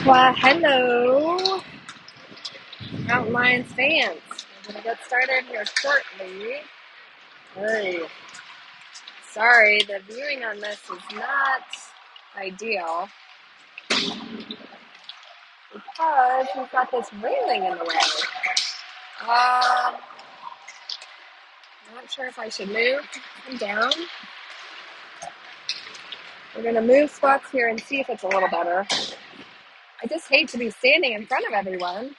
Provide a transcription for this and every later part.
Well, hello, Mountain Lions fans. We're going to get started here shortly. Hey, sorry, the viewing on this is not ideal because we've got this railing in the way. Not sure if I should move down. We're going to move spots here and see if it's a little better. I just hate to be standing in front of everyone.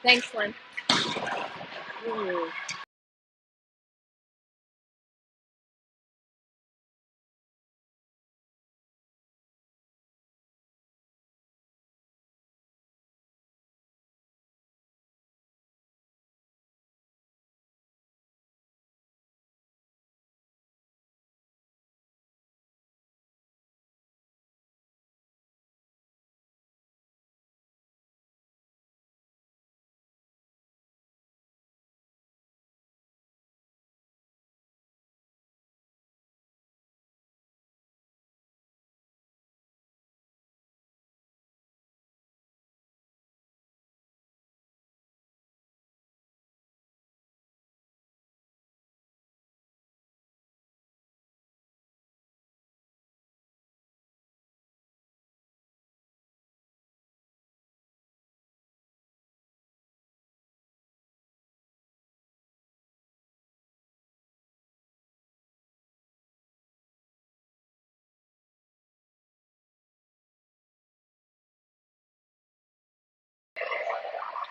Thanks, Lynn. Ooh.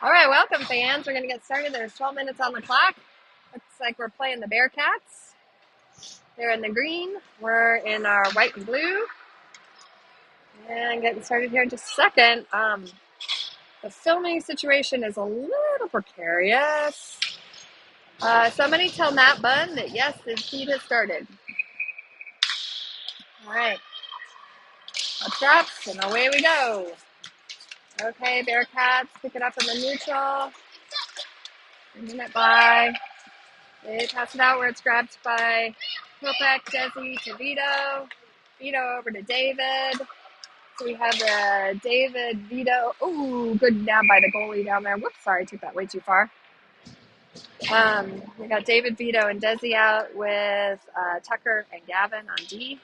All right, welcome, fans. We're going to get started. There's 12 minutes on the clock. Looks like we're playing the Bearcats. They're in the green. We're in our white and blue. And getting started here in just a second. The filming situation is a little precarious. Somebody tell Matt Bunn that, yes, his feed has started. All right. Up drops, and away we go. Okay, Bearcats pick it up in the neutral. Bringing it by. They pass it out where it's grabbed by Kopech, Desi to Vito. Vito over to David. So we have David, Vito. Oh, good nab by the goalie down there. Whoops, sorry, I took that way too far. We got David, Vito, and Desi out with Tucker and Gavin on D.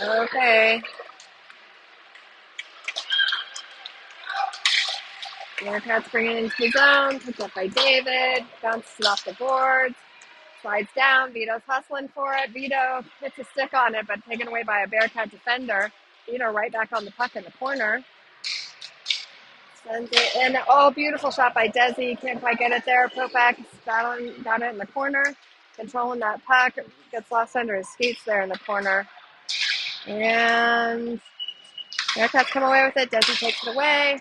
Okay. Bearcats bringing it into the zone. Picked up by David. Bounces it off the boards. Slides down. Vito's hustling for it. Vito hits a stick on it, but taken away by a Bearcat defender. Vito right back on the puck in the corner. Sends it in. Oh, beautiful shot by Desi. Can't quite get it there. Kopech battling, got it in the corner. Controlling that puck. Gets lost under his skates there in the corner. And Bearcats come away with it. Desi takes it away.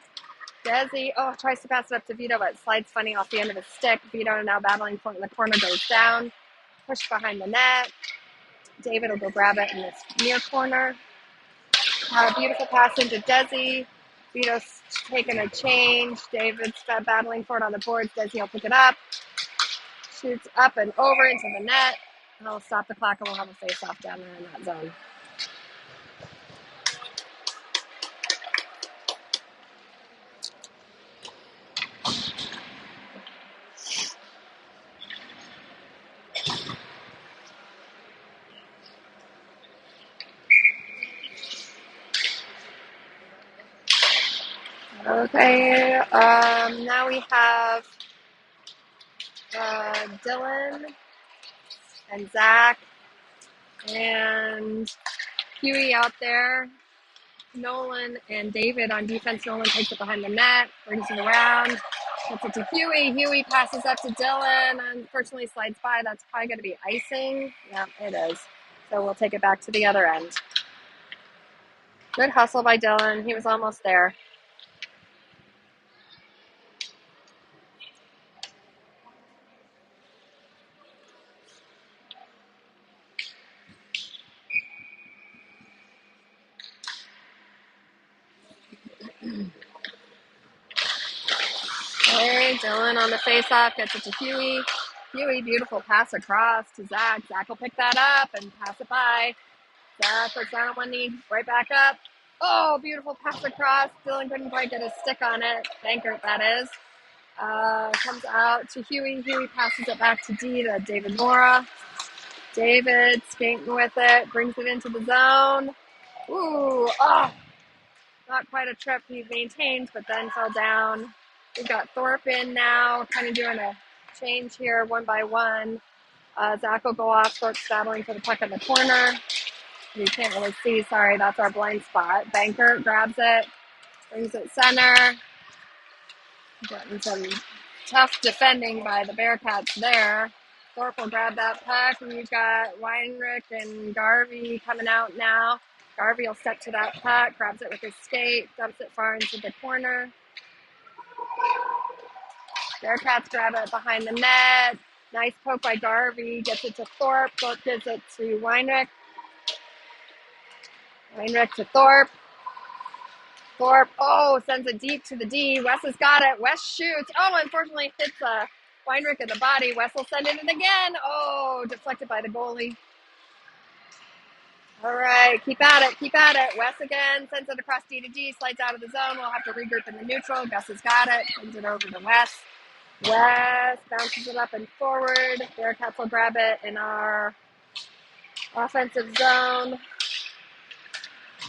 Desi, tries to pass it up to Vito, but slides funny off the end of his stick. Vito now battling for in the corner, goes down. Pushed behind the net. David will go grab it in this near corner. Beautiful pass into Desi. Vito's taking a change. David's battling for it on the boards. Desi will pick it up. Shoots up and over into the net. And I'll stop the clock and we'll have a face-off down there in that zone. Okay, now we have Dylan and Zach and Huey out there. Nolan and David on defense. Nolan takes it behind the net, brings it around, gets it to Huey. Huey passes up to Dylan, unfortunately slides by. That's probably going to be icing. Yeah, it is. So we'll take it back to the other end. Good hustle by Dylan. He was almost there. Dylan on the face-off, gets it to Huey. Huey, beautiful pass across to Zach. Zach will pick that up and pass it by. Zach puts down on one knee, right back up. Oh, beautiful pass across. Dylan couldn't quite get a stick on it. Bankert, that is. Comes out to Huey. Huey passes it back to D to David Mora. David skating with it, brings it into the zone. Ooh, not quite a trip he maintained, but then fell down. We've got Thorpe in now, kind of doing a change here, one by one. Zach will go off. Thorpe's battling for the puck in the corner. You can't really see. Sorry, that's our blind spot. Banker grabs it, brings it center. Getting some tough defending by the Bearcats there. Thorpe will grab that puck. We've got Weinrich and Garvey coming out now. Garvey will step to that puck, grabs it with his skate, dumps it far into the corner. Bearcats grab it behind the net. Nice poke by Garvey. Gets it to Thorpe. Thorpe gives it to Weinrich. Weinrich to Thorpe. Thorpe, sends it deep to the D. Wes has got it. Wes shoots. Unfortunately hits Weinrich in the body. Wes will send it in again. Deflected by the goalie. All right, keep at it. Wes again sends it across D to D, slides out of the zone. We'll have to regroup in the neutral. Gus has got it. Sends it over to Wes. Wes bounces it up and forward. Bearcats will grab it in our offensive zone.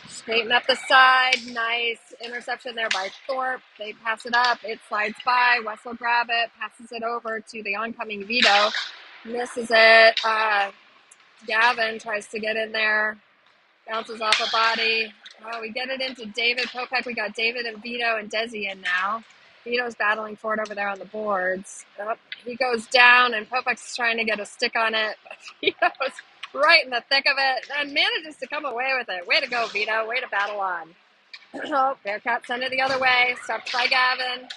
Skating up the side. Nice interception there by Thorpe. They pass it up. It slides by. Wes will grab it. Passes it over to the oncoming Vito. Misses it. Gavin tries to get in there. Bounces off a body. We get it into David Popek. We got David and Vito and Desi in now. Vito's battling for it over there on the boards. He goes down, and Popek's trying to get a stick on it. Vito's right in the thick of it and manages to come away with it. Way to go, Vito. Way to battle on. Bearcats send it the other way. Stopped by Gavin.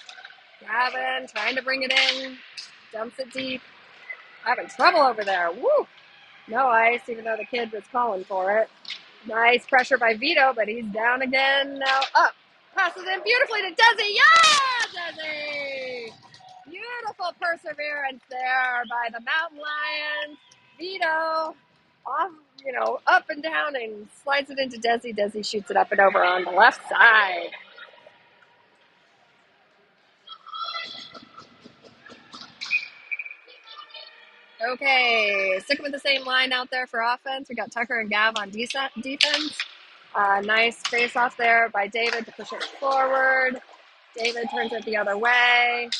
Gavin trying to bring it in. Dumps it deep. Having trouble over there. Woo! No ice, even though the kid was calling for it. Nice pressure by Vito, but he's down again. Now up. Passes in beautifully to Desi. Yeah, Desi! Beautiful perseverance there by the Mountain Lions. Vito off, up and down and slides it into Desi. Desi shoots it up and over on the left side. Okay, sticking with the same line out there for offense. We got Tucker and Gav on defense. Nice face off there by David to push it forward. David turns it the other way.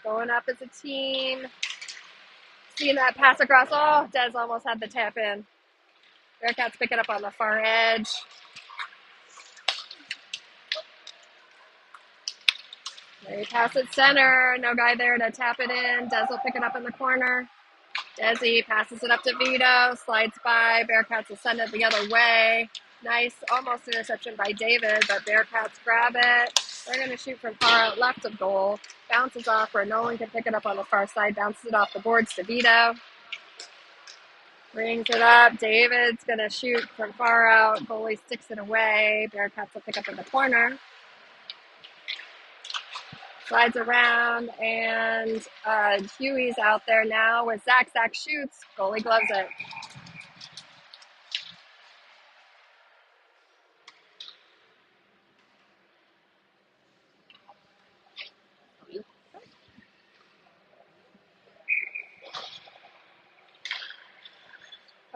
Going up as a team. Seeing that pass across. Des almost had the tap in. Bearcats pick it up on the far edge. They pass it center. No guy there to tap it in. Des will pick it up in the corner. Desi passes it up to Vito. Slides by. Bearcats will send it the other way. Nice, almost interception by David, but Bearcats grab it. They're going to shoot from far out left of goal. Bounces off where Nolan can pick it up on the far side. Bounces it off the boards to Vito. Brings it up. David's going to shoot from far out. Goalie sticks it away. Bearcats will pick up in the corner. Slides around, and Huey's out there now with Zach. Zach shoots. Goalie gloves it.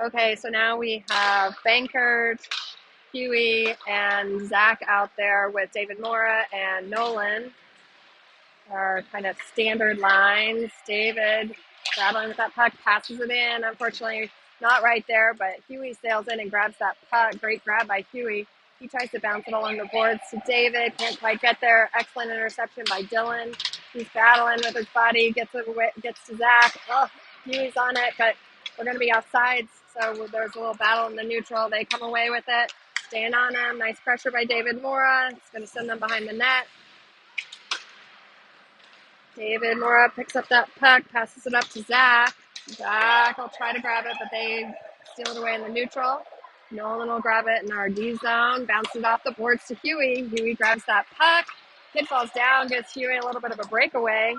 Okay, so now we have Bankert, Huey, and Zach out there with David Mora and Nolan. Our kind of standard lines. David battling with that puck, passes it in. Unfortunately, not right there, but Huey sails in and grabs that puck. Great grab by Huey. He tries to bounce it along the boards to David. Can't quite get there. Excellent interception by Dylan. He's battling with his body. Gets to Zach. Huey's on it, but we're going to be offsides. So there's a little battle in the neutral. They come away with it. Staying on him. Nice pressure by David Mora. It's going to send them behind the net. David Mora picks up that puck, passes it up to Zach. Zach will try to grab it, but they steal it away in the neutral. Nolan will grab it in our D zone, bounce it off the boards to Huey. Huey grabs that puck. Kid falls down, gives Huey a little bit of a breakaway.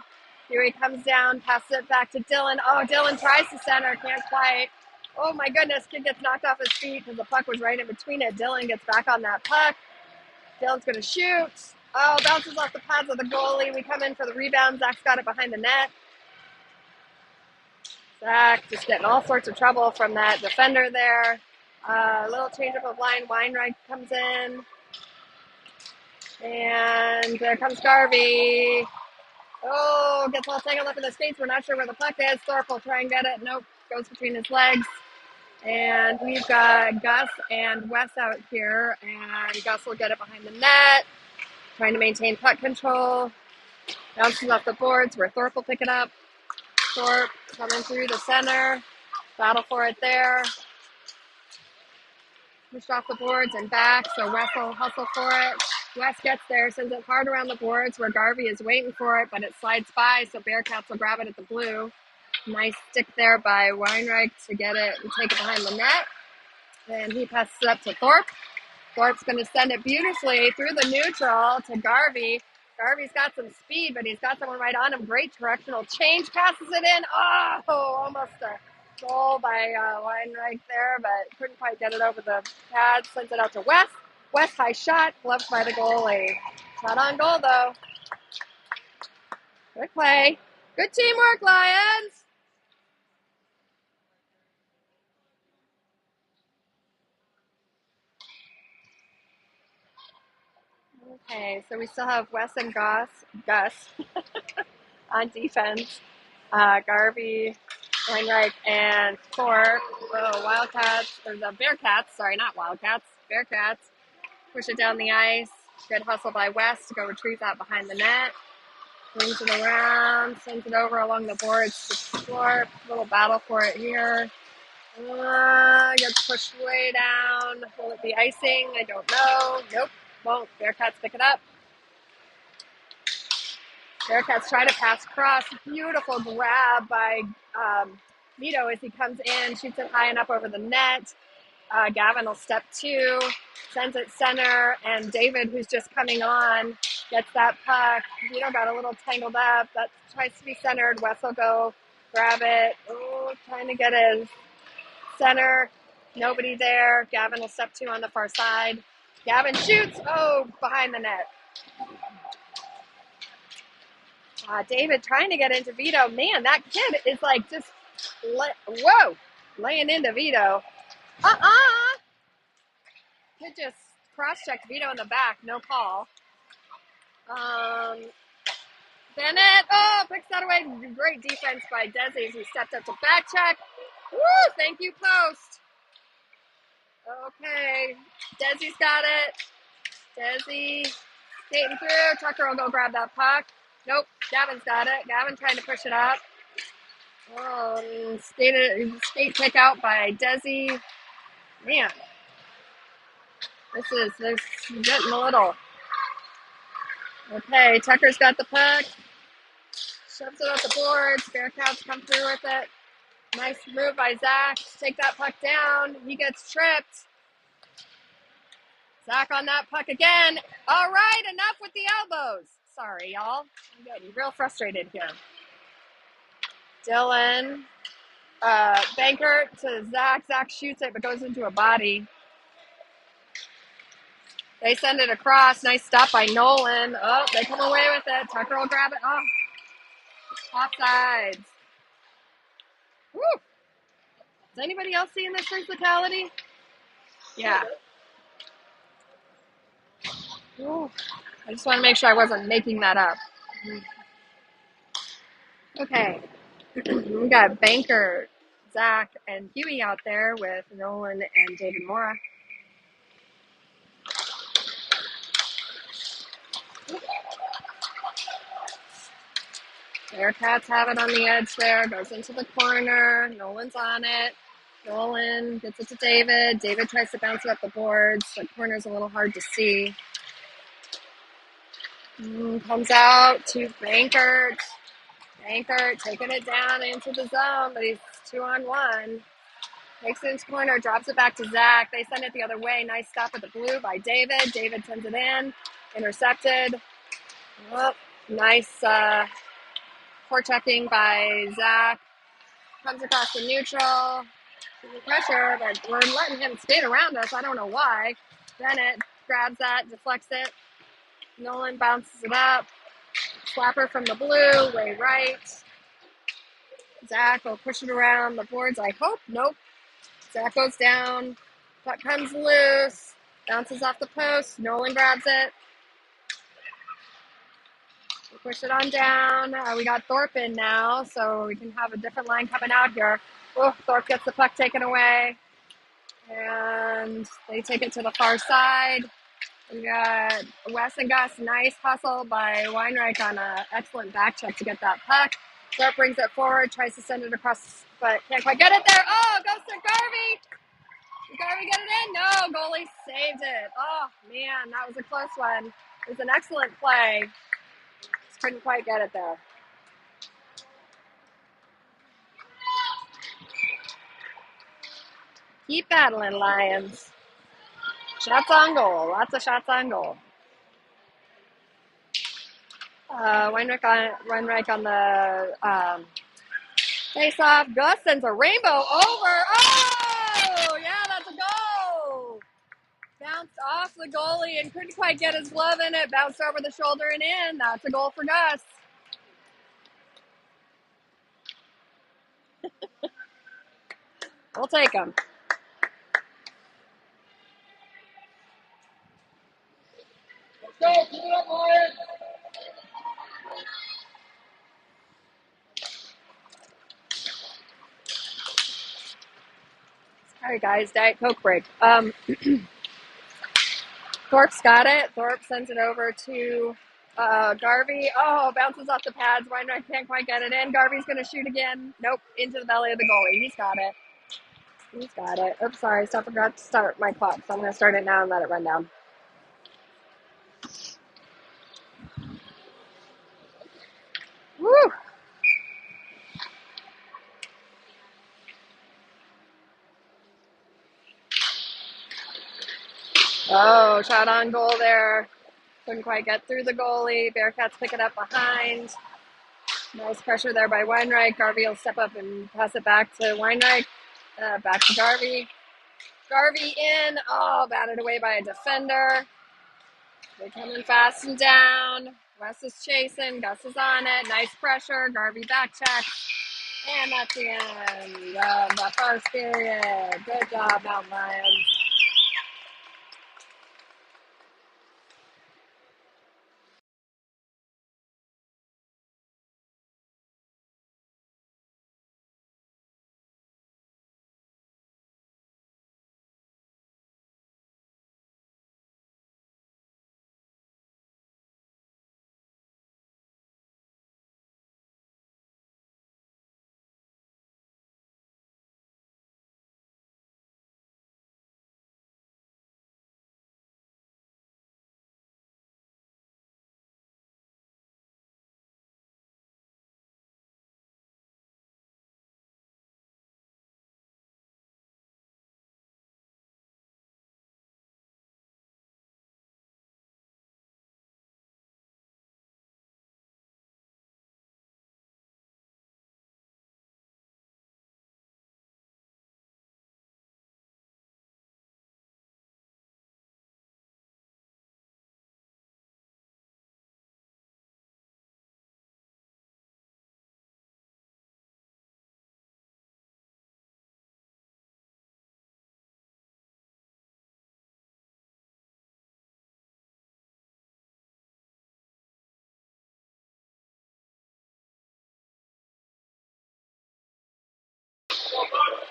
Huey comes down, passes it back to Dylan. Oh, Dylan tries to center, can't quite. Oh my goodness, kid gets knocked off his feet because the puck was right in between it. Dylan gets back on that puck. Dylan's going to shoot. Oh, bounces off the pads of the goalie. We come in for the rebound. Zach's got it behind the net. Zach just getting all sorts of trouble from that defender there. Little change up of line. Weinreich comes in. And there comes Garvey. Oh, gets all tangled up in the skates. We're not sure where the puck is. Thorpe will try and get it. Nope, goes between his legs. And we've got Gus and Wes out here. And Gus will get it behind the net. Trying to maintain puck control. Bounces off the boards where Thorpe will pick it up. Thorpe coming through the center. Battle for it there. Pushed off the boards and back, so Wes will hustle for it. Wes gets there, sends it hard around the boards where Garvey is waiting for it, but it slides by, so Bearcats will grab it at the blue. Nice stick there by Weinreich to get it and take it behind the net. And he passes it up to Thorpe. Thorpe's going to send it beautifully through the neutral to Garvey. Garvey's got some speed, but he's got someone right on him. Great directional change. Passes it in. Oh, almost a goal by Weinreich there, but couldn't quite get it over the pad. Sends it out to Wes. Wes, high shot. Gloved by the goalie. Shot on goal, though. Good play. Good teamwork, Lions. Okay, so we still have Wes and Gus on defense. Garvey, Weinreich, and Thorpe. Wildcats, or the Bearcats, sorry, not Wildcats, Bearcats. Push it down the ice. Good hustle by Wes to go retrieve that behind the net. Brings it around, sends it over along the boards to Thorpe. Little battle for it here. Gets pushed way down. Will it be icing? I don't know. Nope. Won't. Bearcats pick it up. Bearcats try to pass cross. Beautiful grab by Vito as he comes in, shoots it high enough over the net. Gavin will step two, sends it center, and David, who's just coming on, gets that puck. Vito got a little tangled up. That tries to be centered. Wes will go grab it. Oh, trying to get his center. Nobody there. Gavin will step two on the far side. Gavin shoots. Oh, behind the net. David trying to get into Vito. Man, that kid is like just, laying into Vito. Kid just cross-checked Vito in the back. No call. Bennett, picks that away. Great defense by Desi as he stepped up to back check. Woo, thank you, post. Okay, Desi's got it. Desi skating through. Tucker will go grab that puck. Nope, Gavin's got it. Gavin trying to push it up. Skate kick out by Desi. Man, they're getting a little. Okay, Tucker's got the puck. Shoves it off the boards. Bearcats come through with it. Nice move by Zach. Take that puck down. He gets tripped. Zach on that puck again. All right, enough with the elbows. Sorry, y'all. I'm getting real frustrated here. Dylan. Banker to Zach. Zach shoots it, but goes into a body. They send it across. Nice stop by Nolan. Oh, they come away with it. Tucker will grab it. Oh, offsides. Woo! Is anybody else seeing this physicality? Yeah. Ooh. I just want to make sure I wasn't making that up. Okay. We got Banker, Zach, and Huey out there with Nolan and David Mora. Bearcats have it on the edge there. Goes into the corner. Nolan's on it. Nolan gets it to David. David tries to bounce it up the boards. The corner's a little hard to see. Comes out to Bankert. Bankert taking it down into the zone, but he's 2-on-1. Takes it into corner, drops it back to Zach. They send it the other way. Nice stop at the blue by David. David sends it in. Intercepted. Oh, nice forechecking by Zach. Comes across the neutral. Pressure, but we're letting him skate around us. I don't know why. Bennett grabs that, deflects it. Nolan bounces it up. Slapper from the blue, way right. Zach will push it around the boards, I hope. Nope. Zach goes down. Puck comes loose. Bounces off the post. Nolan grabs it. We push it on down. We got Thorpe in now, so we can have a different line coming out here. Oh, Thorpe gets the puck taken away. And they take it to the far side. We got Wes and Gus. Nice hustle by Weinreich on an excellent back check to get that puck. Thorpe brings it forward, tries to send it across, but can't quite get it there. Oh, goes to Garvey. Did Garvey get it in? No, goalie saved it. Oh, man, that was a close one. It was an excellent play. Just couldn't quite get it there. Keep battling, Lions. Shots on goal. Lots of shots on goal. Weinreich on the face-off. Gus sends a rainbow over. Oh, yeah, that's a goal. Bounced off the goalie and couldn't quite get his glove in it. Bounced over the shoulder and in. That's a goal for Gus. We'll take him. Let's go. Keep it up, Lions. All right, guys. Diet Coke break. Thorpe's got it. Thorpe sends it over to Garvey. Oh, bounces off the pads. Weinreich can't quite get it in. Garvey's going to shoot again. Nope, into the belly of the goalie. He's got it. He's got it. Oops, sorry. I forgot to start my clock, so I'm going to start it now and let it run down. Woo! Oh, shot on goal there. Couldn't quite get through the goalie. Bearcats pick it up behind. Nice pressure there by Weinreich. Garvey will step up and pass it back to Weinreich. Back to Garvey. Garvey in. Oh, batted away by a defender. They're coming fast and down. Wes is chasing. Gus is on it. Nice pressure. Garvey back check. And that's the end of the first period. Good job, Mountain Lions.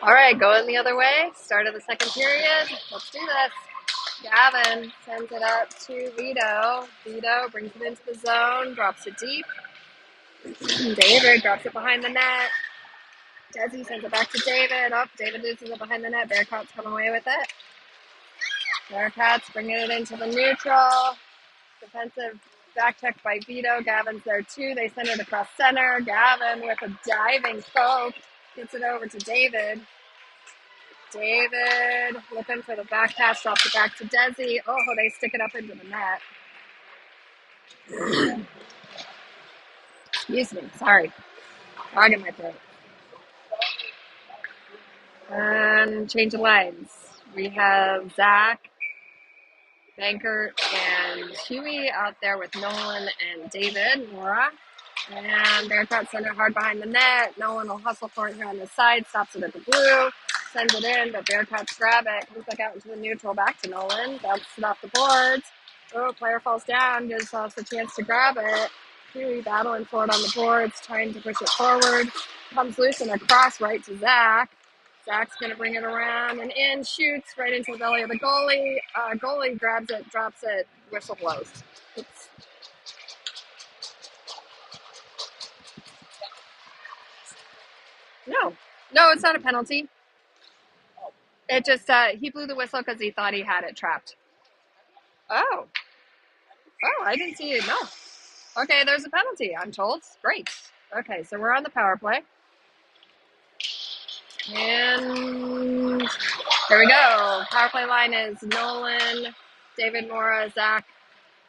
All right, going the other way. Start of the second period. Let's do this. Gavin sends it up to Vito. Vito brings it into the zone, drops it deep. David drops it behind the net. Desi sends it back to David. Oh, David loses it behind the net. Bearcats come away with it. Bearcats bringing it into the neutral. Defensive back check by Vito. Gavin's there too. They send it across center. Gavin with a diving poke gets it over to David. David looking for the back pass, drops it back to Desi. Oh, they stick it up into the net. Excuse me, sorry. Frog in my throat. And change of lines. We have Zach, Banker, and Huey out there with Nolan and David, Laura. And Bearcats send it hard behind the net. Nolan will hustle for it here on the side, stops it at the blue, sends it in, but Bearcats grab it. Comes back out into the neutral, back to Nolan, bounces it off the boards. Oh, player falls down, gives us a chance to grab it. Huey battling for it on the boards, trying to push it forward. Comes loose and across right to Zach. Zach's going to bring it around and in, shoots right into the belly of the goalie. Goalie grabs it, drops it, whistle blows. No, it's not a penalty. It just, he blew the whistle because he thought he had it trapped. Oh, I didn't see it. No. Okay, there's a penalty, I'm told. Great. Okay, so we're on the power play. And there we go. Power play line is Nolan, David, Mora, Zach,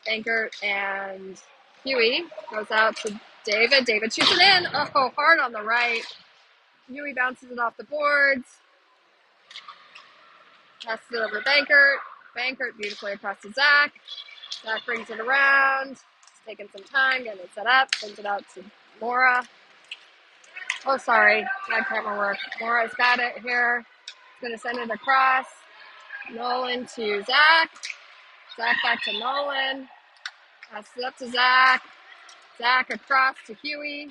Bankert, and Huey. Goes out to David. David shoots it in. Oh, hard on the right. Huey bounces it off the boards. Passes it over to Bankert. Bankert beautifully across to Zach. Zach brings it around. It's taking some time, getting it set up. Sends it out to Mora. Oh, sorry. Bad camera work. Mora's got it here. He's going to send it across. Nolan to Zach. Zach back to Nolan. Passes it up to Zach. Zach across to Huey.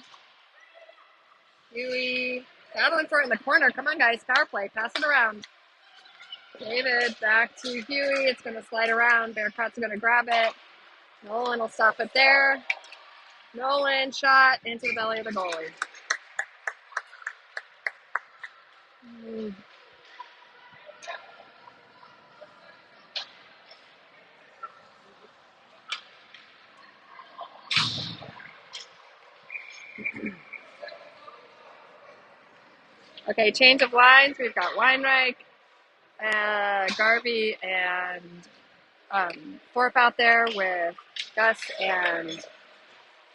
Huey battling for it in the corner. Come on, guys. Power play. Pass it around. David back to Huey. It's going to slide around. Bearcats are going to grab it. Nolan will stop it there. Nolan shot into the belly of the goalie. Okay, change of lines. We've got Weinreich, Garvey, and Thorpe out there with Gus and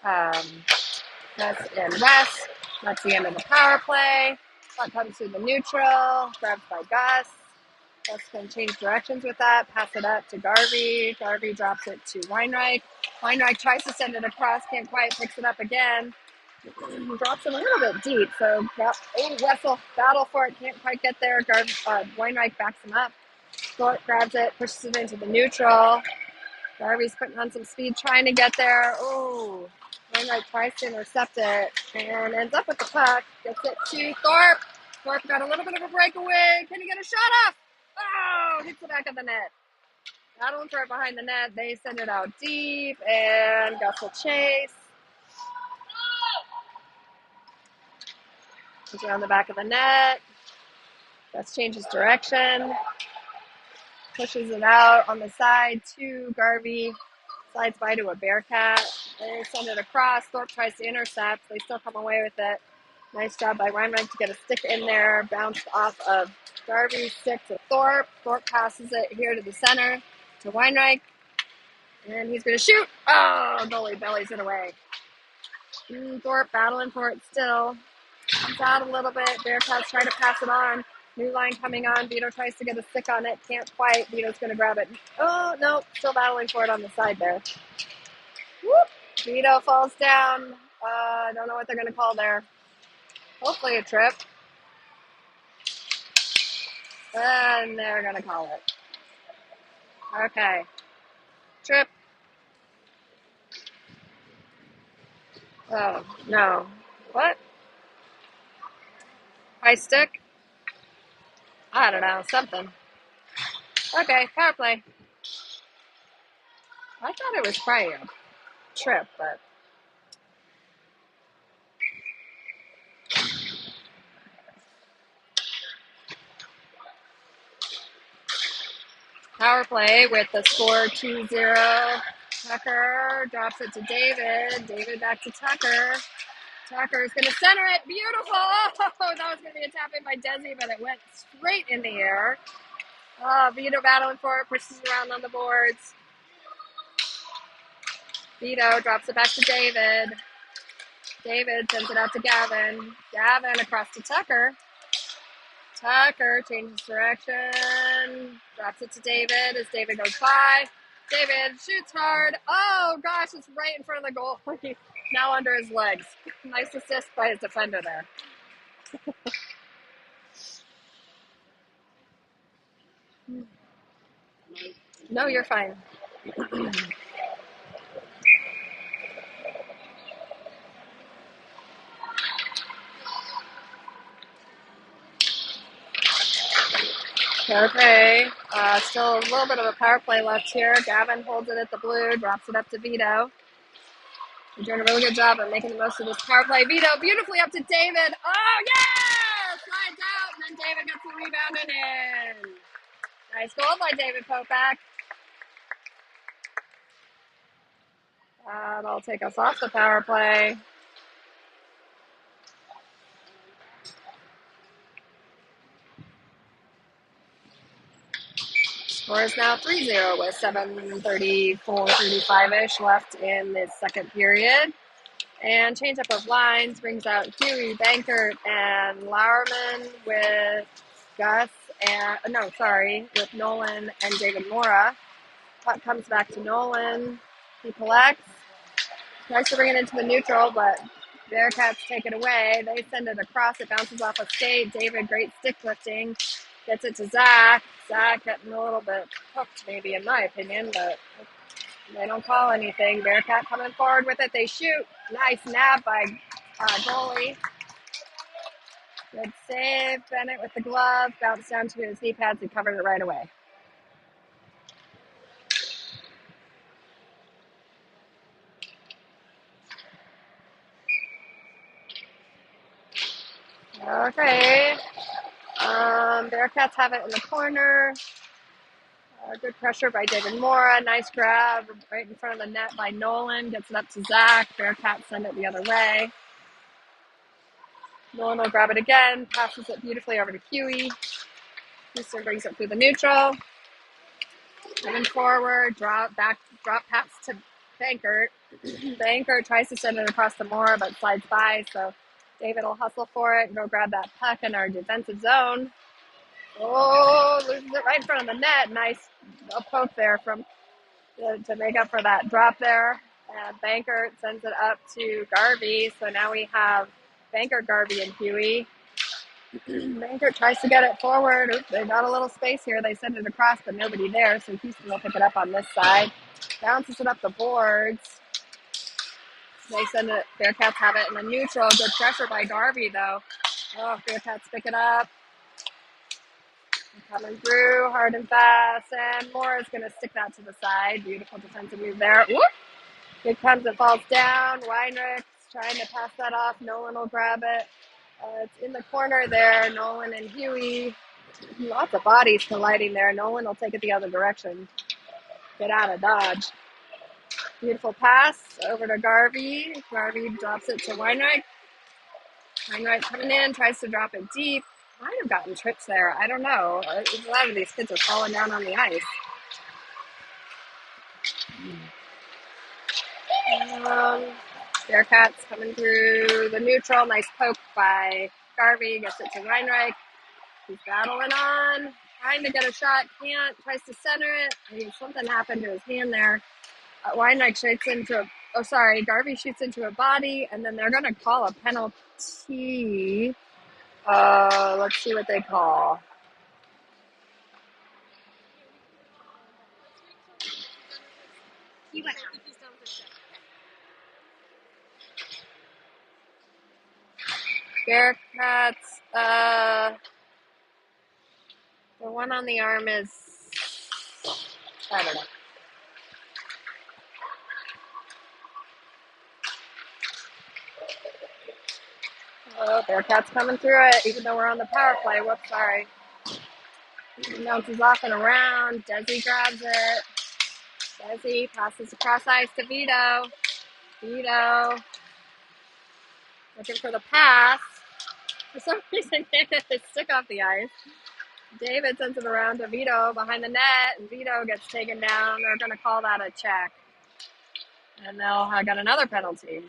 Wes. That's the end of the power play. Puck comes through the neutral, grabbed by Gus. Gus can change directions with that, pass it up to Garvey. Garvey drops it to Weinreich. Weinreich tries to send it across, can't quite, picks it up again. Drops it a little bit deep, so Wessel battle for it, can't quite get there. Weinreich backs him up. Thorpe grabs it, pushes it into the neutral. Garvey's putting on some speed, trying to get there. Oh, Weinreich tries to intercept it and ends up with the puck. Gets it to Thorpe. Thorpe got a little bit of a breakaway. Can he get a shot off? Oh, hits the back of the net. Battling for it behind the net. They send it out deep, and Gus will chase. Puts it on the back of the net. Gus changes direction. Pushes it out on the side to Garvey. Slides by to a Bearcat. They send it across. Thorpe tries to intercept. They still come away with it. Nice job by Weinreich to get a stick in there. Bounced off of Garvey's stick to Thorpe. Thorpe passes it here to the center to Weinreich. And he's going to shoot. Oh, goalie bellies it away. Thorpe battling for it still. Comes out a little bit. Bearcats try to pass it on. New line coming on. Vito tries to get a stick on it. Can't quite. Vito's going to grab it. Oh, no. Still battling for it on the side there. Whoop. Vito falls down. I don't know what they're going to call there. Hopefully a trip. And they're going to call it. Okay. Trip. Oh, no. What? High stick? I don't know. Something. Okay, power play. I thought it was probably a trip, but... Power play with the score 2-0. Tucker drops it to David. David back to Tucker. Tucker's going to center it. Beautiful. Oh, that was going to be a tap in by Desi, but it went straight in the air. Oh, Vito battling for it. Pushes it around on the boards. Vito drops it back to David. David sends it out to Gavin. Gavin across to Tucker. Tucker changes direction. Drops it to David as David goes by. David shoots hard. Oh, gosh, it's right in front of the goal. Now under his legs. Nice assist by his defender there. No, you're fine. Okay, still a little bit of a power play left here. Gavin holds it at the blue, drops it up to Vito. You're doing a really good job of making the most of this power play. Vito beautifully up to David. Oh, yeah! Slides out, and then David gets the rebound and in. Nice goal by David Popak. That'll take us off the power play. Score is now 3-0 with 7:34-35-ish left in the second period. And change up of lines brings out Huey, Bankert, and Lauerman with with Nolan and David Mora. Puck comes back to Nolan. He collects. Tries to bring it into the neutral, but Bearcats take it away. They send it across. It bounces off a skate. David, great stick lifting. Gets it to Zach. Zach getting a little bit hooked, maybe, in my opinion, but they don't call anything. Bearcat coming forward with it. They shoot. Nice nab by goalie. Good save. Bennett with the glove. Bounced down to his knee pads and covered it right away. Okay. Bearcats have it in the corner. Good pressure by David Mora. Nice grab right in front of the net by Nolan. Gets it up to Zach. Bearcats send it the other way. Nolan will grab it again. Passes it beautifully over to Huey. Houston brings it through the neutral. Coming forward. Drop pass to Bankert. Bankert tries to send it across the Mora, but slides by. So David will hustle for it and go grab that puck in our defensive zone. Oh, loses it right in front of the net. Nice poke there to make up for that drop there. And Bankert sends it up to Garvey. So now we have Bankert, Garvey, and Huey. Bankert tries to get it forward. Oops, they got a little space here. They send it across, but nobody there. So Houston will pick it up on this side. Bounces it up the boards. They send it. Bearcats have it in the neutral. Good pressure by Garvey, though. Oh, Bearcats pick it up. Coming through hard and fast, and Moore is going to stick that to the side. Beautiful defensive move there. Whoop! It comes and falls down. Weinrich's trying to pass that off. Nolan will grab it. It's in the corner there. Nolan and Huey. Lots of bodies colliding there. Nolan will take it the other direction. Get out of dodge. Beautiful pass over to Garvey. Garvey drops it to Weinreich. Weinreich coming in, tries to drop it deep. Might have gotten trips there. I don't know. A lot of these kids are falling down on the ice. Bearcats coming through the neutral. Nice poke by Garvey. Gets it to Weinreich. He's battling on. Trying to get a shot. Can't. Tries to center it. Something happened to his hand there. Weinreich shoots into Garvey shoots into a body. And then they're going to call a penalty. Let's see what they call. Bearcats, the one on the arm is, I don't know. Oh, Bearcats coming through it, even though we're on the power play. Whoops, sorry. Bounces off and around. Desi grabs it. Desi passes across ice to Vito. Vito looking for the pass. For some reason, can't get his stick off the ice. David sends it around to Vito behind the net, and Vito gets taken down. They're going to call that a check. And they'll got another penalty.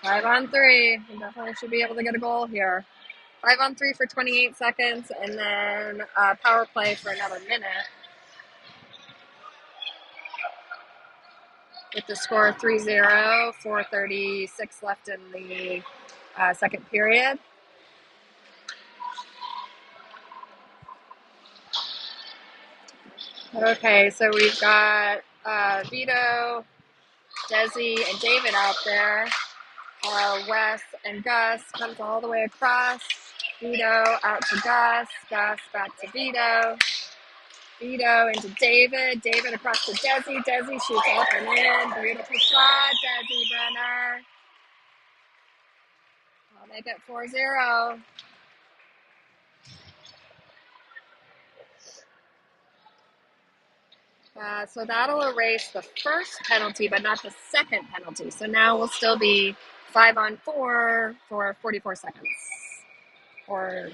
5-on-3. We definitely should be able to get a goal here. 5-on-3 for 28 seconds, and then power play for another minute. With the score 3-0, 4:36 left in the second period. Okay, so we've got Vito, Desi, and David out there. Wes and Gus comes all the way across. Vito out to Gus. Gus back to Vito. Vito into David. David across to Desi. Desi shoots up and in. Beautiful shot, Desi Brenner. I'll make it 4-0. So that'll erase the first penalty, but not the second penalty. So now we'll still be 5-on-4 for 44 seconds. Or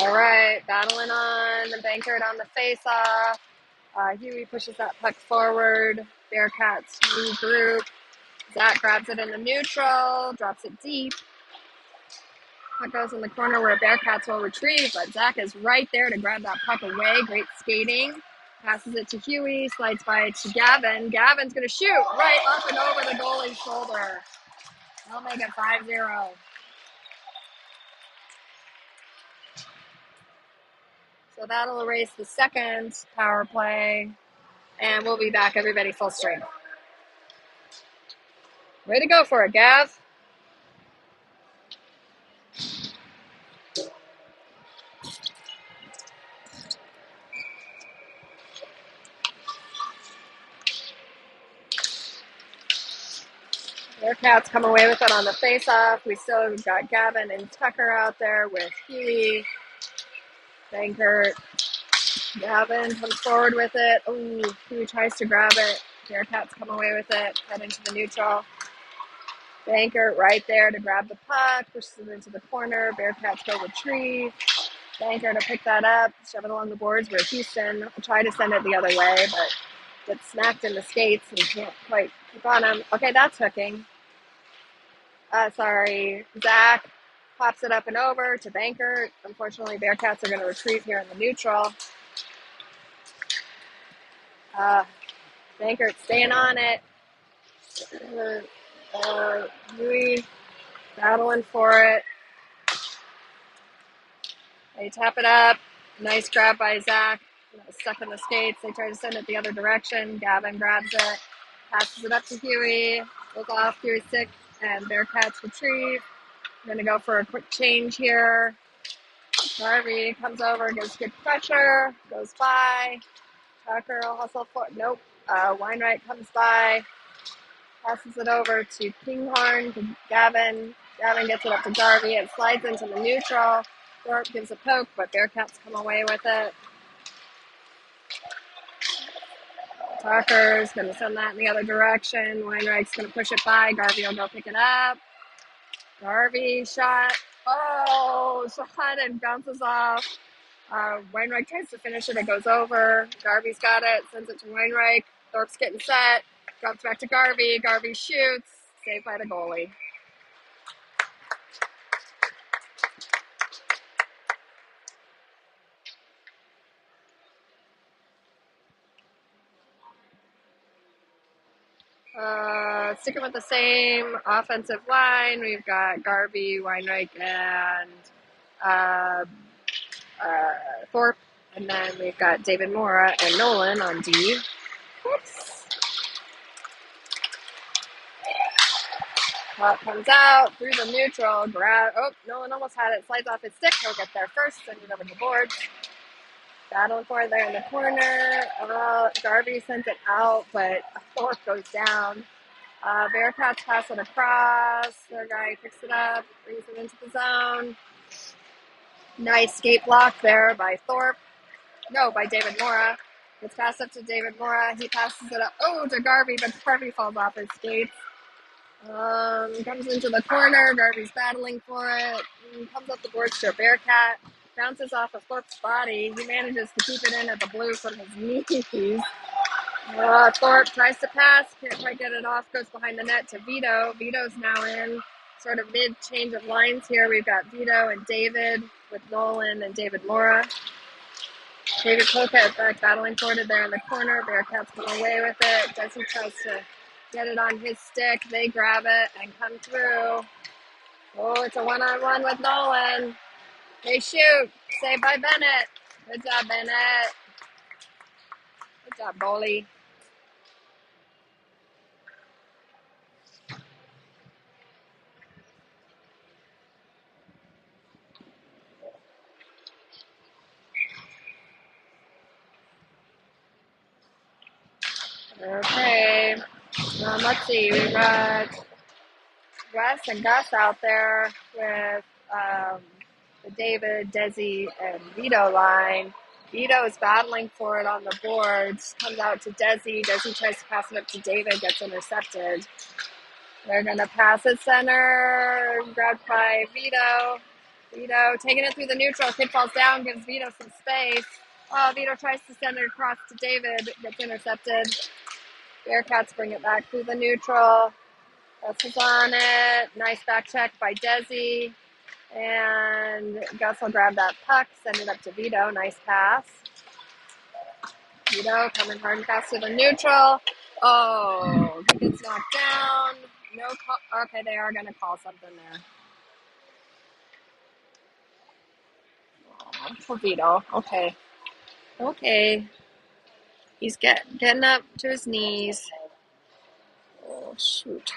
all right, battling on the Bankert on the face-off. Huey pushes that puck forward. Bearcats regroup. Zach grabs it in the neutral, drops it deep. Puck goes in the corner where Bearcats will retrieve, but Zach is right there to grab that puck away. Great skating. Passes it to Huey, slides by to Gavin. Gavin's going to shoot right up and over the goalie's shoulder. They'll make it 5-0. So that'll erase the second power play, and we'll be back, everybody, full strength. Way to go for it, Gav. Bearcats come away with it on the face-off. We still got Gavin and Tucker out there with Huey. Bankert. Gavin comes forward with it. Ooh, Huey tries to grab it. Bearcats come away with it, head into the neutral. Bankert right there to grab the puck, pushes it into the corner. Bearcats go retrieve. Bankert to pick that up, shove it along the boards where Houston will try to send it the other way, but gets smacked in the skates and can't quite keep on him. Okay, that's hooking. Zach pops it up and over to Bankert. Unfortunately, Bearcats are going to retrieve here in the neutral. Bankert staying on it. Huey battling for it. They tap it up. Nice grab by Zach. Stuck in the skates. They try to send it the other direction. Gavin grabs it. Passes it up to Huey. Goes off Huey's stick. And Bearcats retrieve. I'm going to go for a quick change here. Garvey comes over. Gives good pressure. Goes by. Tucker will hustle for it. Nope. Weinreich comes by. Passes it over to Kinghorn, to Gavin. Gavin gets it up to Garvey. It slides into the neutral. Thorpe gives a poke, but Bearcats come away with it. Tucker's going to send that in the other direction. Weinreich's going to push it by. Garvey will go pick it up. Garvey shot. Oh, shot and bounces off. Weinreich tries to finish it. It goes over. Garvey's got it. Sends it to Weinreich. Thorpe's getting set. Drops back to Garvey. Garvey shoots. Saved by the goalie. Sticking with the same offensive line, we've got Garvey, Weinreich, and Thorpe. And then we've got David Mora and Nolan on D. Whoops. Puck comes out through the neutral. Nolan almost had it. Slides off his stick. He'll get there first. Send it over the boards. Battling for it there in the corner. Garvey sends it out, but Thorpe goes down. Bearcats pass it across. Their guy picks it up, brings it into the zone. Nice skate block there by Thorpe. No, by David Mora. Gets passed up to David Mora. He passes it up. To Garvey, but Garvey falls off his skates. Comes into the corner. Garvey's battling for it. Comes up the boards to a Bearcat. Bounces off of Thorpe's body. He manages to keep it in at the blue from his knees. Thorpe tries to pass, can't quite get it off, goes behind the net to Vito. Vito's now in sort of mid-change of lines here. We've got Vito and David with Nolan and David Mora. David Pocat back battling for it there in the corner. Bearcats come away with it. Desi tries to get it on his stick. They grab it and come through. Oh, it's a one-on-one with Nolan. They shoot. Saved by Bennett. Good job, Bennett. Good job, goalie. Okay. Let's see. We've got Wes and Gus out there with the David, Desi, and Vito line. Vito is battling for it on the boards. Comes out to Desi. Desi tries to pass it up to David. Gets intercepted. They're going to pass it center. Grabbed by Vito. Vito taking it through the neutral. Kid falls down. Gives Vito some space. Oh, Vito tries to send it across to David. Gets intercepted. Bearcats bring it back through the neutral. Gus is on it. Nice back check by Desi. And Gus will grab that puck, send it up to Vito. Nice pass. Vito coming hard and fast to the neutral. Oh, he gets knocked down. No call. Okay, they are going to call something there. Oh, for Vito. Okay. Okay. He's getting up to his knees. Oh, shoot.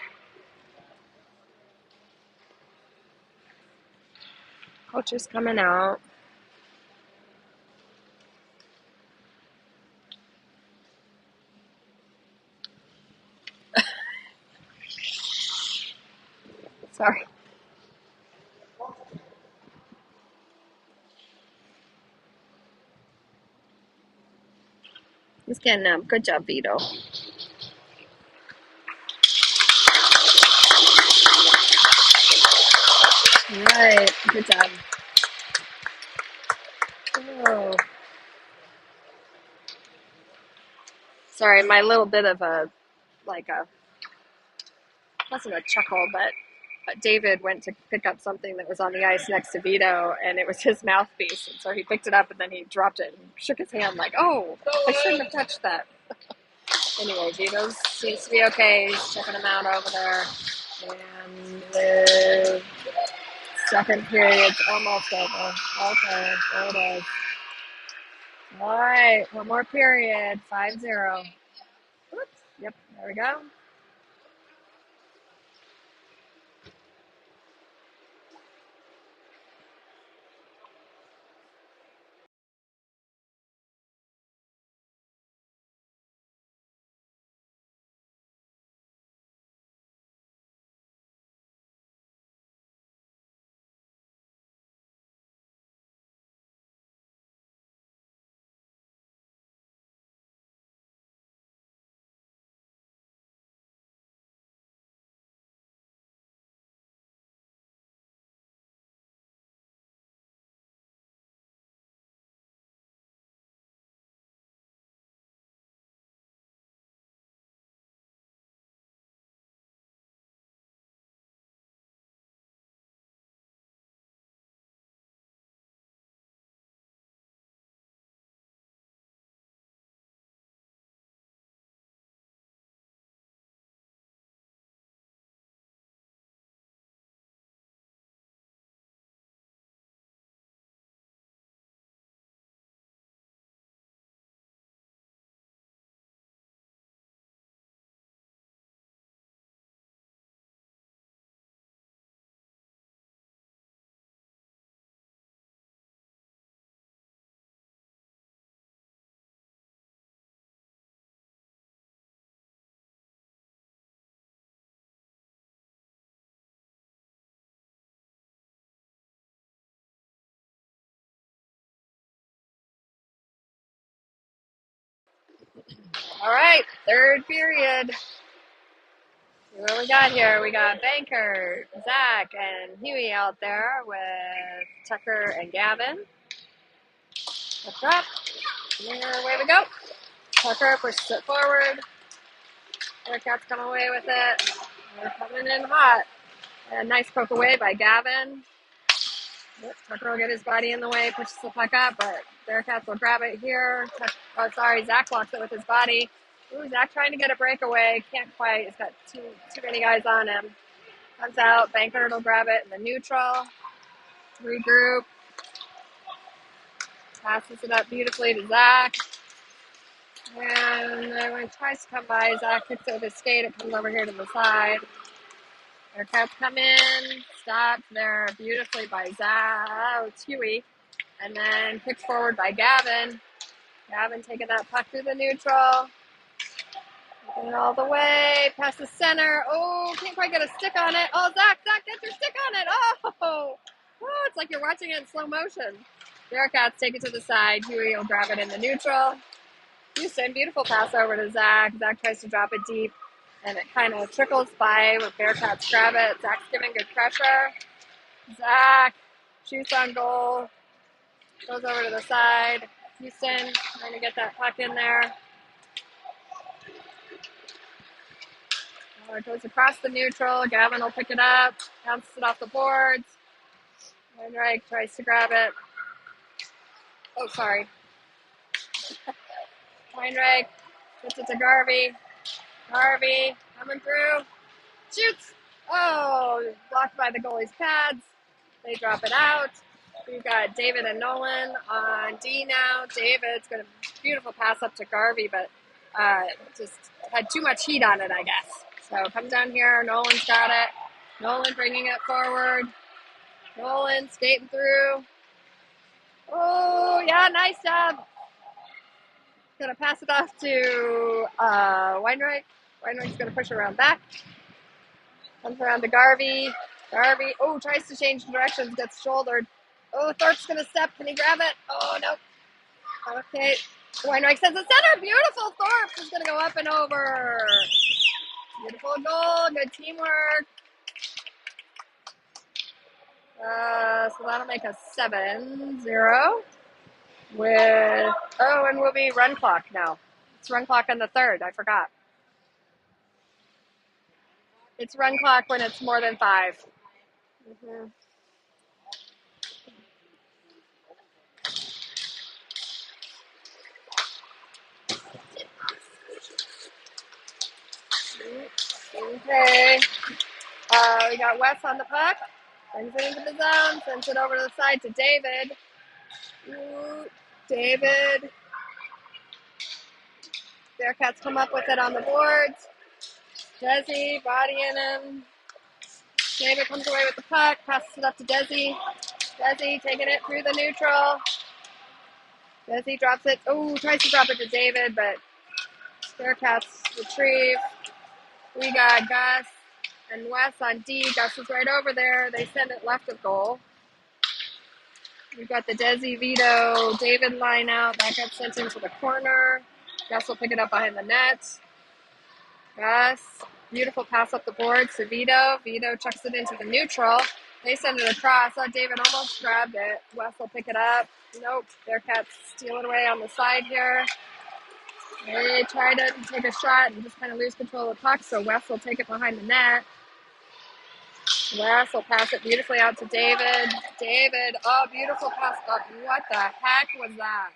Coach is coming out. Sorry. He's getting up. Good job, Vito. Right. Good job. Oh. Sorry, my little bit of wasn't a chuckle, but David went to pick up something that was on the ice next to Vito, and it was his mouthpiece. And so he picked it up, and then he dropped it and shook his hand like, oh, I shouldn't have touched that. Anyway, Vito seems to be okay. He's checking him out over there. And the second period's almost over. Okay, there it is. All right, one more period, 5-0. Oops, yep, there we go. All right, third period. See what we got here. We got Banker, Zach, and Huey out there with Tucker and Gavin. Lift up. And away we go. Tucker pushes it forward. Bearcats come away with it. They're coming in hot. A nice poke away by Gavin. Tucker will get his body in the way, pushes the puck up, but Bearcats will grab it here. Oh, sorry, Zach blocks it with his body. Ooh, Zach trying to get a breakaway. Can't quite. He's got too many guys on him. Comes out. Bankert will grab it in the neutral. Regroup. Passes it up beautifully to Zach. And when it tries to come by, Zach kicks it with his skate. It comes over here to the side. Bearcats come in. Stopped there beautifully by Zach. Oh, it's Huey. And then kicked forward by Gavin. Gavin taking that puck through the neutral. Taking it all the way. Past the center. Oh, can't quite get a stick on it. Oh, Zach, get your stick on it. Oh, it's like you're watching it in slow motion. Bearcats take it to the side. Huey will grab it in the neutral. Houston, beautiful pass over to Zach. Zach tries to drop it deep, and it kind of trickles by with Bearcats grab it. Zach's giving good pressure. Zach shoots on goal. Goes over to the side. Houston trying to get that puck in there. It goes across the neutral. Gavin will pick it up. Bounces it off the boards. Weinreich tries to grab it. Oh, sorry. Weinreich gets it to Garvey. Garvey coming through. Shoots. Oh, blocked by the goalie's pads. They drop it out. We've got David and Nolan on D now. David's got a beautiful pass up to Garvey, but just had too much heat on it, I guess. So comes down here. Nolan's got it. Nolan bringing it forward. Nolan skating through. Oh, yeah, nice job. Gonna pass it off to Weinreich. Weinreich's gonna push it around back. Comes around to Garvey. Garvey, tries to change directions, gets shouldered. Oh, Thorpe's gonna step. Can he grab it? Oh, no. Okay. Weinreich sends it center. Beautiful. Thorpe is gonna go up and over. Beautiful goal. Good teamwork. So that'll make us 7-0 with, and we'll be run clock now. It's run clock on the third. I forgot. It's run clock when it's more than 5. Mm-hmm. Okay. We got Wes on the puck. Brings it into the zone. Sends it over to the side to David. David. Bearcats come up with it on the boards. Desi, bodying him. David comes away with the puck. Passes it up to Desi. Desi taking it through the neutral. Desi drops it. Tries to drop it to David, but Bearcats retrieve. We got Gus and Wes on D. Gus is right over there. They send it left of goal. We've got the Desi, Vito, David line out. That gets sent into the corner. Gus will pick it up behind the net. Gus, beautiful pass up the boards to Vito. Vito chucks it into the neutral. They send it across. David almost grabbed it. Wes will pick it up. Nope. Bearcats steal it away on the side here. They try to take a shot and just kind of lose control of the puck, so Wes will take it behind the net. Wes will pass it beautifully out to David. David, beautiful pass up. What the heck was that?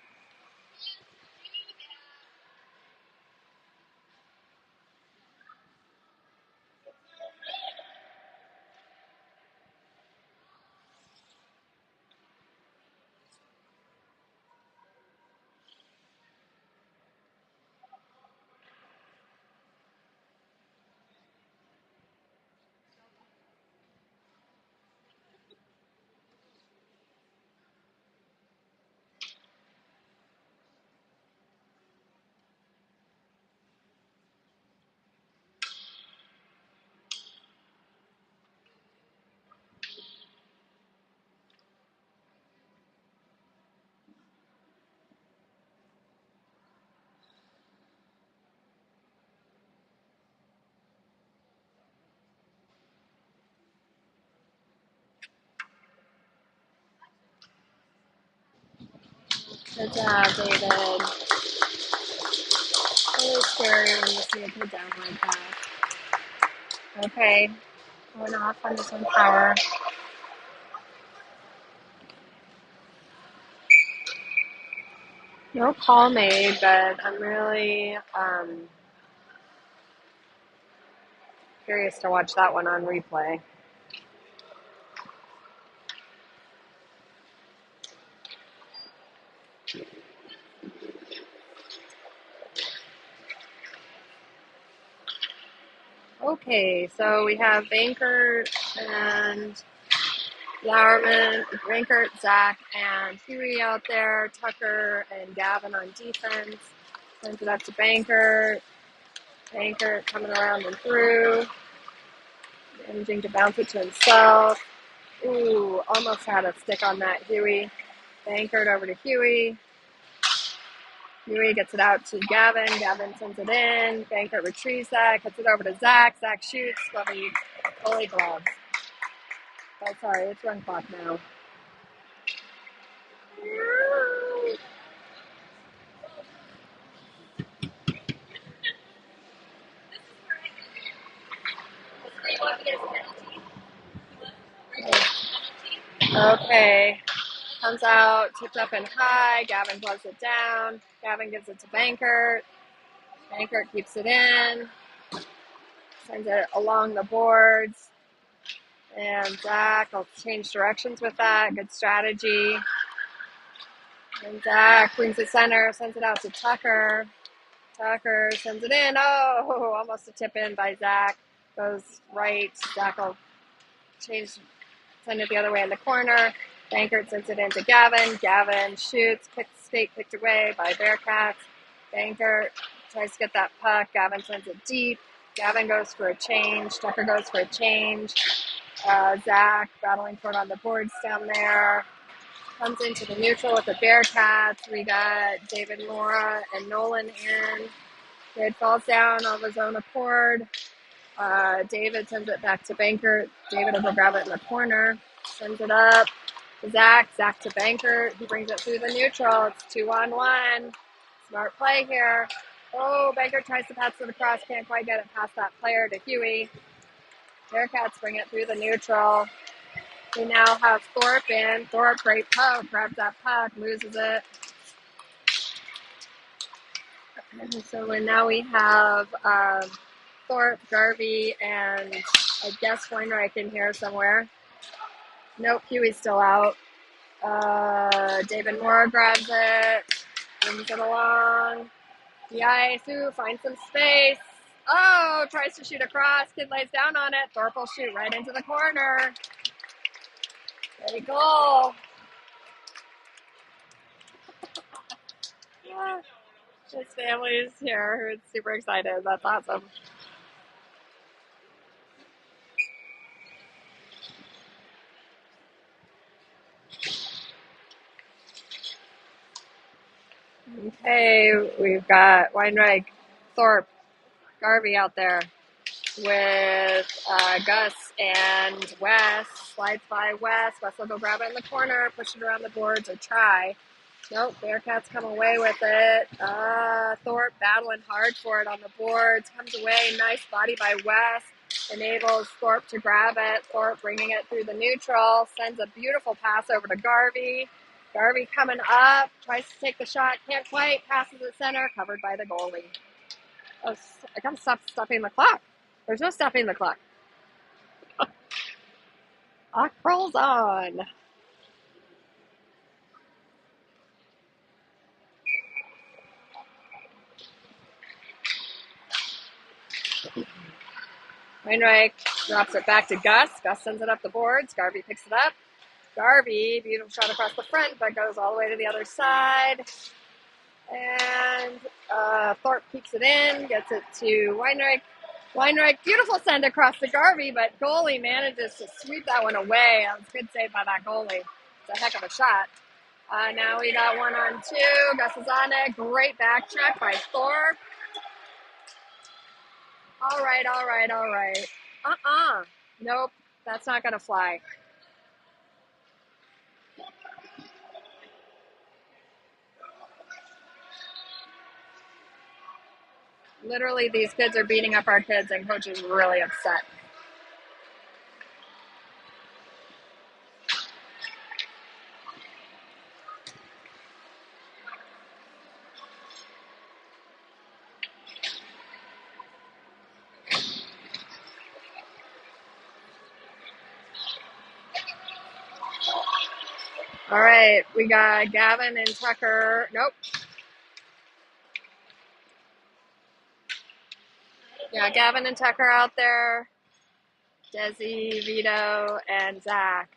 Good job, David. Really scary when you see a kid down like that. Okay, going off on this one power. No call made, but I'm really curious to watch that one on replay. Okay, so we have Bankert and Lauerman, Bankert, Zach, and Huey out there. Tucker and Gavin on defense. Sends it up to Bankert. Bankert coming around and through. Managing to bounce it to himself. Ooh, almost had a stick on that Huey. Bankert over to Huey. Huey gets it out to Gavin. Gavin sends it in. Bankert retrieves that. Gets it over to Zach. Zach shoots. Goalie gloves. Oh, sorry. It's run clock now. Okay. Comes out. Tipped up and high. Gavin gloves it down. Gavin gives it to Bankert. Bankert keeps it in. Sends it along the boards. And Zach will change directions with that. Good strategy. And Zach brings it center, sends it out to Tucker. Tucker sends it in. Oh, almost a tip in by Zach. Goes right. Zach will send it the other way in the corner. Bankert sends it in to Gavin. Gavin shoots, picked away by Bearcats. Bankert tries to get that puck. Gavin sends it deep. Gavin goes for a change. Tucker goes for a change. Zach battling for it on the boards down there. Comes into the neutral with the Bearcats. We got David Mora and Nolan in. David falls down of his own accord. David sends it back to Bankert. David will grab it in the corner. Sends it up to Zach. Zach to Bankert. He brings it through the neutral. It's 2-on-1. Smart play here. Oh, Bankert tries to pass it across. Can't quite get it past that player to Huey. Bearcats bring it through the neutral. We now have Thorpe in. Thorpe, great puck, grabs that puck, loses it. And so now we have Thorpe, Garvey, and I guess Weinreich in here somewhere. Nope, Huey's still out. David Moore grabs it, brings it along. The ice, finds some space. Oh, tries to shoot across. Kid lays down on it. Thorpe will shoot right into the corner. Great goal. Yeah. His family is here who's super excited. That's awesome. Okay, we've got Weinreich, Thorpe, Garvey out there with Gus and Wes. Slides by Wes. Wes will go grab it in the corner, push it around the boards or try. Nope, Bearcats come away with it. Thorpe battling hard for it on the boards. Comes away. Nice body by Wes. Enables Thorpe to grab it. Thorpe bringing it through the neutral. Sends a beautiful pass over to Garvey. Garvey coming up. Tries to take the shot. Can't quite. Passes it center. Covered by the goalie. Oh, I gotta stop stopping the clock. There's no stopping the clock. Clock rolls on. Weinreich drops it back to Gus. Gus sends it up the boards. Garvey picks it up. Garvey, beautiful shot across the front, but goes all the way to the other side. And Thorpe keeps it in, gets it to Weinreich. Weinreich, beautiful send across to Garvey, but goalie manages to sweep that one away. That was a good save by that goalie. It's a heck of a shot. Now we got 1-on-2. Gus is on it. Great back check by Thorpe. All right. Nope, that's not going to fly. Literally, these kids are beating up our kids, and coach is really upset. All right, we got Gavin and Tucker. Nope. Yeah, Gavin and Tucker out there. Desi, Vito, and Zach.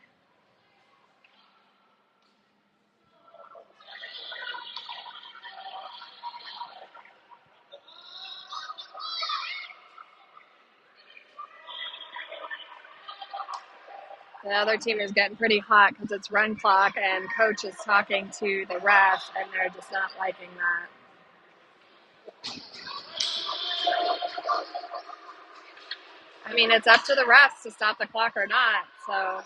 The other team is getting pretty hot because it's run clock and coach is talking to the refs and they're just not liking that. I mean, it's up to the refs to stop the clock or not, so.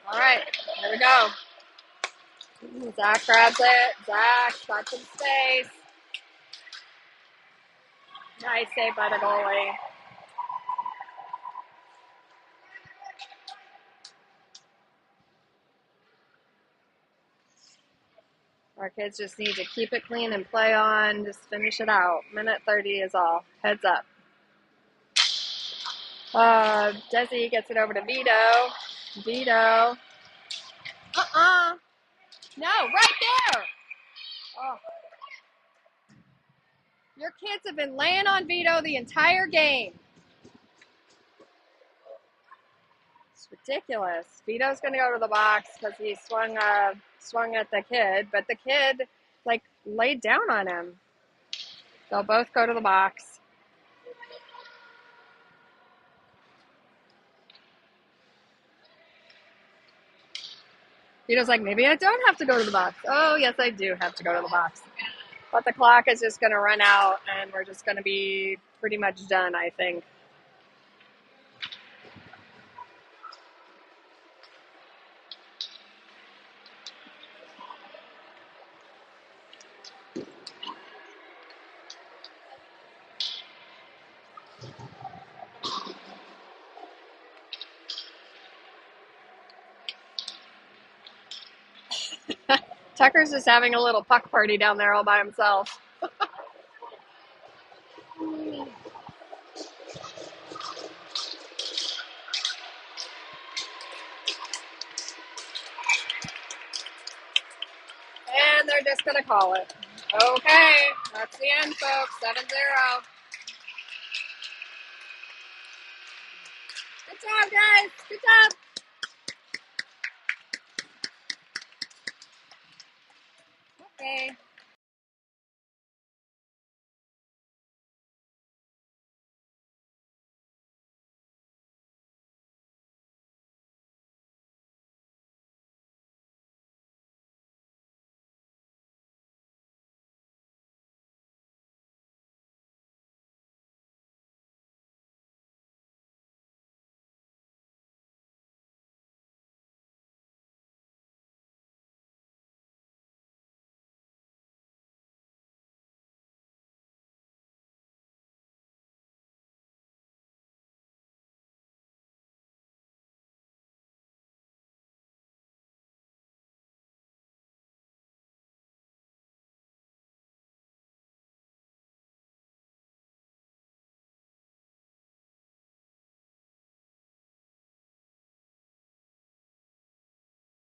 All right, here we go. Zach grabs it. Zach got some space. Nice save by the goalie. Our kids just need to keep it clean and play on. Just finish it out. Minute 30 is all. Heads up. Desi gets it over to Vito. Vito. No, right there. Oh. Your kids have been laying on Vito the entire game. It's ridiculous. Vito's going to go to the box because he swung at the kid, but the kid, laid down on him. They'll both go to the box. Vito's like, maybe I don't have to go to the box. Oh, yes, I do have to go to the box. But the clock is just going to run out, and we're just going to be pretty much done, I think. Tucker's just having a little puck party down there all by himself. And they're just going to call it. Okay, that's the end, folks. 7-0. Good job, guys. Good job. Okay.